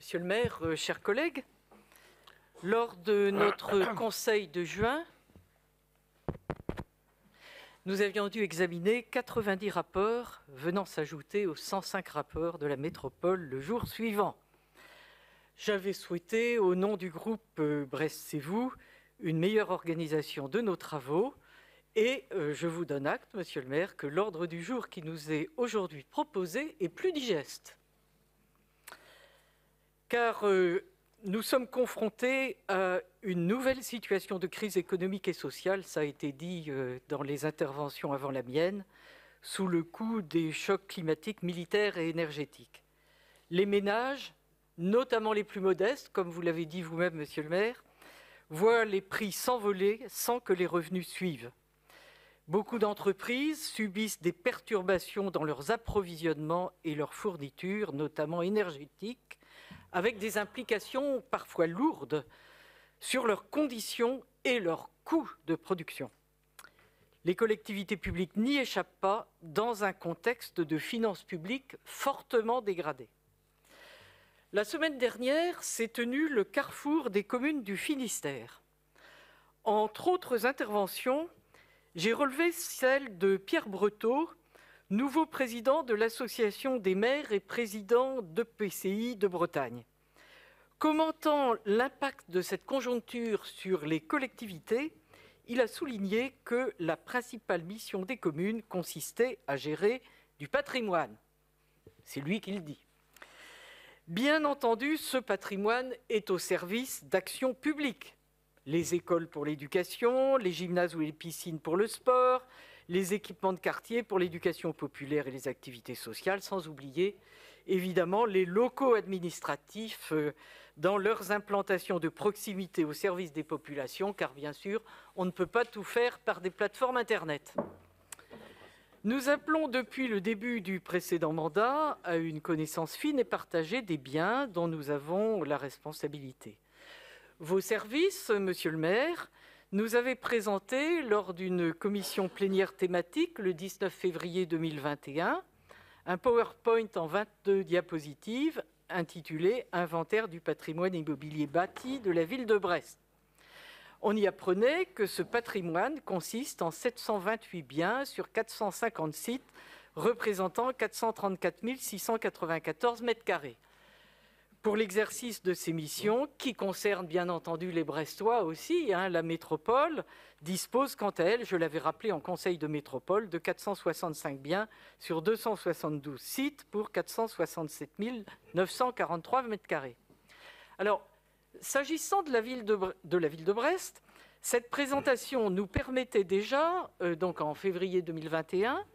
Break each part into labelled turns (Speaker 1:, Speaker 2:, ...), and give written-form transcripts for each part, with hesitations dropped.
Speaker 1: Monsieur le maire, chers collègues, lors de notre conseil de juin, nous avions dû examiner 90 rapports venant s'ajouter aux 105 rapports de la métropole le jour suivant. J'avais souhaité, au nom du groupe Brest C'est Vous, une meilleure organisation de nos travaux et je vous donne acte, monsieur le maire, que l'ordre du jour qui nous est aujourd'hui proposé est plus digeste. Car nous sommes confrontés à une nouvelle situation de crise économique et sociale, ça a été dit dans les interventions avant la mienne, sous le coup des chocs climatiques, militaires et énergétiques. Les ménages, notamment les plus modestes, comme vous l'avez dit vous-même, monsieur le maire, voient les prix s'envoler sans que les revenus suivent. Beaucoup d'entreprises subissent des perturbations dans leurs approvisionnements et leurs fournitures, notamment énergétiques, avec des implications parfois lourdes sur leurs conditions et leurs coûts de production. Les collectivités publiques n'y échappent pas dans un contexte de finances publiques fortement dégradé. La semaine dernière s'est tenu le carrefour des communes du Finistère. Entre autres interventions, j'ai relevé celle de Pierre Breteau, nouveau président de l'Association des maires et président d'EPCI de Bretagne. Commentant l'impact de cette conjoncture sur les collectivités, il a souligné que la principale mission des communes consistait à gérer du patrimoine. C'est lui qui le dit. Bien entendu, ce patrimoine est au service d'actions publiques. Les écoles pour l'éducation, les gymnases ou les piscines pour le sport, les équipements de quartier pour l'éducation populaire et les activités sociales, sans oublier évidemment les locaux administratifs dans leurs implantations de proximité au service des populations, car bien sûr, on ne peut pas tout faire par des plateformes Internet. Nous appelons depuis le début du précédent mandat à une connaissance fine et partagée des biens dont nous avons la responsabilité. Vos services, monsieur le maire, nous avez présenté lors d'une commission plénière thématique le 19 février 2021 un PowerPoint en 22 diapositives intitulé « Inventaire du patrimoine immobilier bâti de la ville de Brest ». On y apprenait que ce patrimoine consiste en 728 biens sur 450 sites représentant 434 694 mètres carrés. Pour l'exercice de ces missions, qui concernent bien entendu les Brestois aussi, la métropole dispose quant à elle, je l'avais rappelé en conseil de métropole, de 465 biens sur 272 sites pour 467 943 mètres carrés. Alors, s'agissant de la ville de Brest, cette présentation nous permettait déjà, donc en février 2021,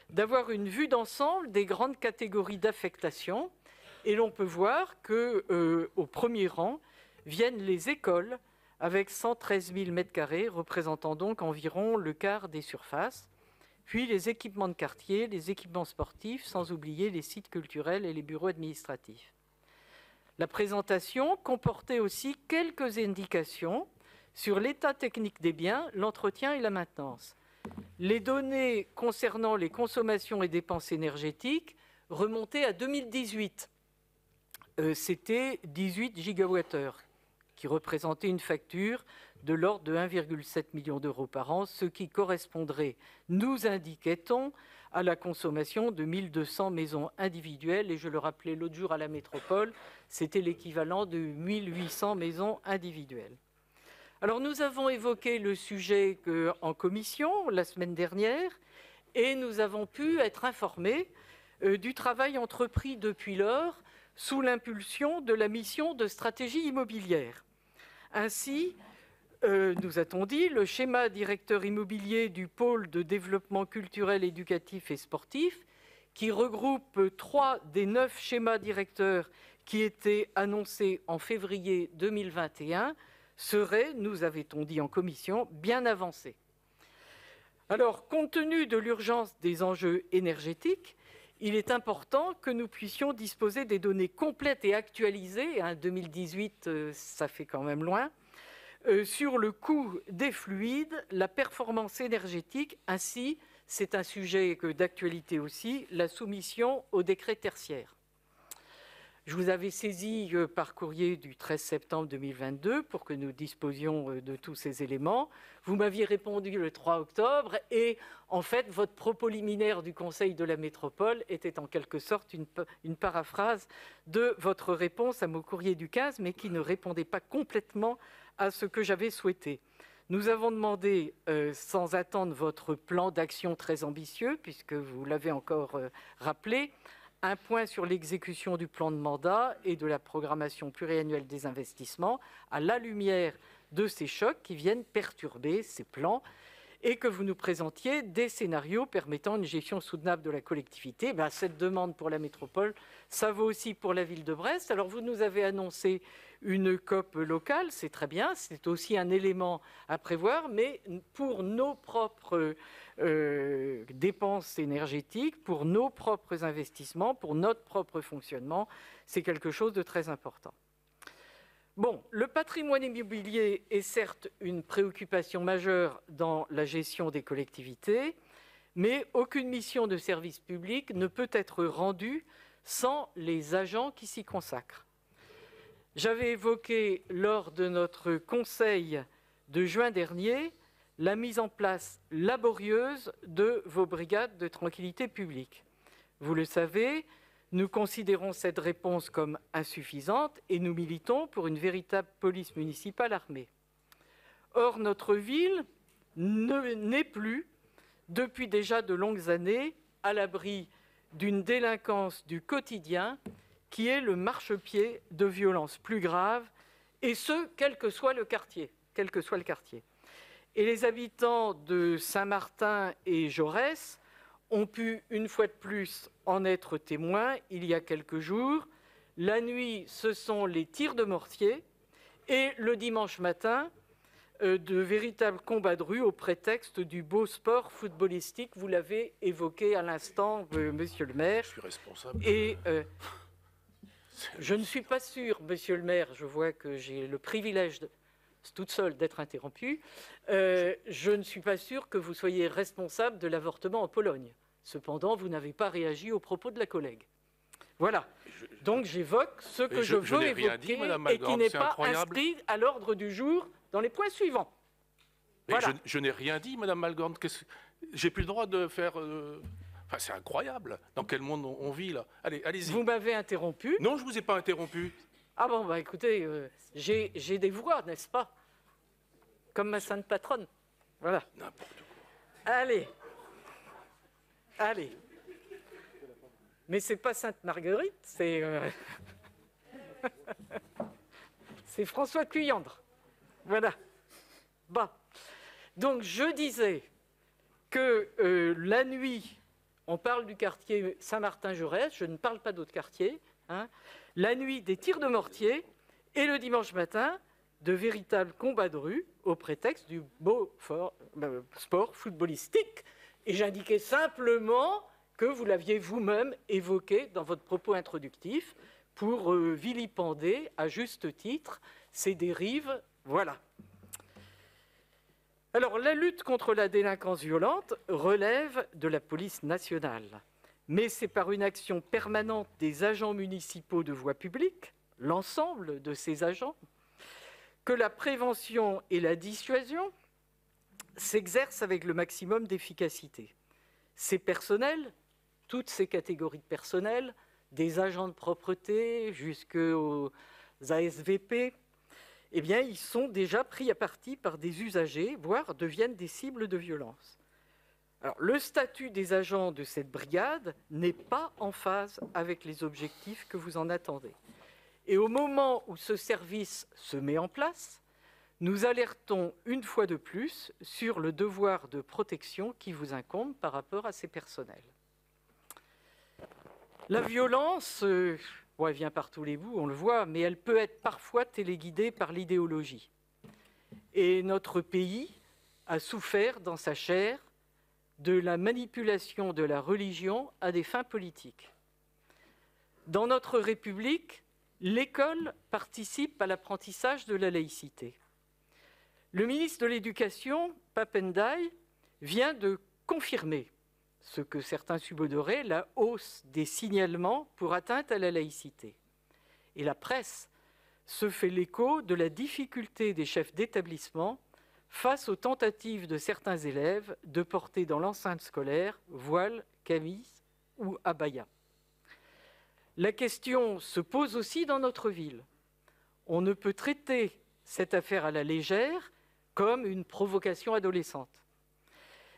Speaker 1: d'avoir une vue d'ensemble des grandes catégories d'affectation. Et l'on peut voir qu'au premier rang viennent les écoles avec 113 000 m², représentant donc environ le quart des surfaces, puis les équipements de quartier, les équipements sportifs, sans oublier les sites culturels et les bureaux administratifs. La présentation comportait aussi quelques indications sur l'état technique des biens, l'entretien et la maintenance. Les données concernant les consommations et dépenses énergétiques remontaient à 2018. C'était 18 gigawattheures, qui représentait une facture de l'ordre de 1,7 million d'euros par an, ce qui correspondrait, nous indiquait-on, à la consommation de 1200 maisons individuelles. Et je le rappelais l'autre jour à la métropole, c'était l'équivalent de 1800 maisons individuelles. Alors nous avons évoqué le sujet en commission la semaine dernière et nous avons pu être informés du travail entrepris depuis lors sous l'impulsion de la mission de stratégie immobilière. Ainsi, nous a-t-on dit, le schéma directeur immobilier du pôle de développement culturel, éducatif et sportif, qui regroupe 3 des 9 schémas directeurs qui étaient annoncés en février 2021, serait, nous avait-on dit en commission, bien avancé. Alors, compte tenu de l'urgence des enjeux énergétiques, il est important que nous puissions disposer des données complètes et actualisées, 2018, ça fait quand même loin, sur le coût des fluides, la performance énergétique, ainsi, c'est un sujet d'actualité aussi, la soumission au décret tertiaire. Je vous avais saisi par courrier du 13 septembre 2022 pour que nous disposions de tous ces éléments. Vous m'aviez répondu le 3 octobre et en fait, votre propos liminaire du Conseil de la métropole était en quelque sorte une paraphrase de votre réponse à mon courrier du 15, mais qui ne répondait pas complètement à ce que j'avais souhaité. Nous avons demandé, sans attendre votre plan d'action très ambitieux, puisque vous l'avez encore rappelé, un point sur l'exécution du plan de mandat et de la programmation pluriannuelle des investissements à la lumière de ces chocs qui viennent perturber ces plans et que vous nous présentiez des scénarios permettant une gestion soutenable de la collectivité. Cette demande pour la métropole, ça vaut aussi pour la ville de Brest. Alors vous nous avez annoncé une COP locale, c'est très bien, c'est aussi un élément à prévoir, mais pour nos propres dépenses énergétiques, pour nos propres investissements, pour notre propre fonctionnement, c'est quelque chose de très important. Bon, le patrimoine immobilier est certes une préoccupation majeure dans la gestion des collectivités, mais aucune mission de service public ne peut être rendue sans les agents qui s'y consacrent. J'avais évoqué lors de notre conseil de juin dernier la mise en place laborieuse de vos brigades de tranquillité publique. Vous le savez, nous considérons cette réponse comme insuffisante et nous militons pour une véritable police municipale armée. Or, notre ville n'est plus, depuis déjà de longues années, à l'abri d'une délinquance du quotidien qui est le marchepied de violences plus graves, et ce, quel que soit le quartier. Et les habitants de Saint-Martin et Jaurès ont pu, une fois de plus, en être témoins il y a quelques jours. La nuit, ce sont les tirs de mortier, et le dimanche matin, de véritables combats de rue au prétexte du beau sport footballistique. Vous l'avez évoqué à l'instant, monsieur le maire.
Speaker 2: Je suis responsable.
Speaker 1: Et je ne suis pas sûr, monsieur le maire, je vois que j'ai le privilège, toute seule, d'être interrompue. Je ne suis pas sûr que vous soyez responsable de l'avortement en Pologne. Cependant, vous n'avez pas réagi aux propos de la collègue. Voilà. Donc j'évoque ce que je veux évoquer et qui n'est pas inscrit à l'ordre du jour dans les points suivants.
Speaker 2: Voilà. Je n'ai rien dit, Madame Malgorn. J'ai plus le droit de faire... Enfin, c'est incroyable. Dans quel monde on vit, là? Allez, allez-y.
Speaker 1: Vous m'avez interrompu.
Speaker 2: Non, je ne vous ai pas interrompu.
Speaker 1: Ah bon, écoutez, j'ai des voix, n'est-ce pas? Comme ma sainte patronne. Voilà.
Speaker 2: N'importe quoi.
Speaker 1: Allez. Mais c'est pas Sainte Marguerite, c'est c'est François Cuyandre. Voilà. Bon. Donc je disais que la nuit, on parle du quartier Saint-Martin-Jaurès, je ne parle pas d'autres quartiers, la nuit des tirs de mortier et le dimanche matin de véritables combats de rue au prétexte du beau sport footballistique. Et j'indiquais simplement que vous l'aviez vous-même évoqué dans votre propos introductif pour vilipender à juste titre ces dérives. Voilà. Alors, la lutte contre la délinquance violente relève de la police nationale, mais c'est par une action permanente des agents municipaux de voie publique, l'ensemble de ces agents, que la prévention et la dissuasion s'exercent avec le maximum d'efficacité. Ces personnels, toutes ces catégories de personnel, des agents de propreté jusqu'aux ASVP, eh bien, ils sont déjà pris à partie par des usagers, voire deviennent des cibles de violence. Alors, le statut des agents de cette brigade n'est pas en phase avec les objectifs que vous en attendez. Et au moment où ce service se met en place, nous alertons une fois de plus sur le devoir de protection qui vous incombe par rapport à ces personnels. La violence, elle vient par tous les bouts, on le voit, mais elle peut être parfois téléguidée par l'idéologie. Et notre pays a souffert dans sa chair de la manipulation de la religion à des fins politiques. Dans notre République, l'école participe à l'apprentissage de la laïcité. Le ministre de l'Éducation, Pap Ndiaye, vient de confirmer ce que certains subodoraient, la hausse des signalements pour atteinte à la laïcité. et la presse se fait l'écho de la difficulté des chefs d'établissement face aux tentatives de certains élèves de porter dans l'enceinte scolaire voile, camis ou abaya. La question se pose aussi dans notre ville. On ne peut traiter cette affaire à la légère comme une provocation adolescente.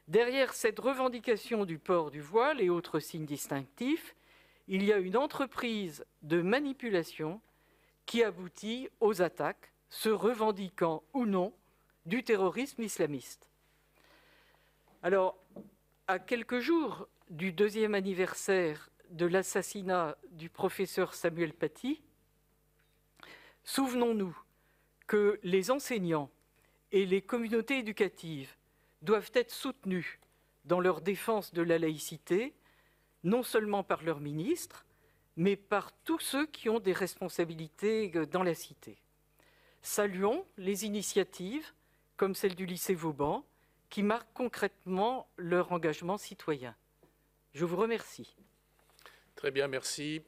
Speaker 1: Derrière cette revendication du port du voile et autres signes distinctifs, il y a une entreprise de manipulation qui aboutit aux attaques, se revendiquant ou non du terrorisme islamiste. Alors, à quelques jours du 2e anniversaire de l'assassinat du professeur Samuel Paty, souvenons-nous que les enseignants et les communautés éducatives doivent être soutenus dans leur défense de la laïcité, non seulement par leur ministre, mais par tous ceux qui ont des responsabilités dans la cité. Saluons les initiatives, comme celle du lycée Vauban, qui marquent concrètement leur engagement citoyen. Je vous remercie.
Speaker 2: Très bien, merci.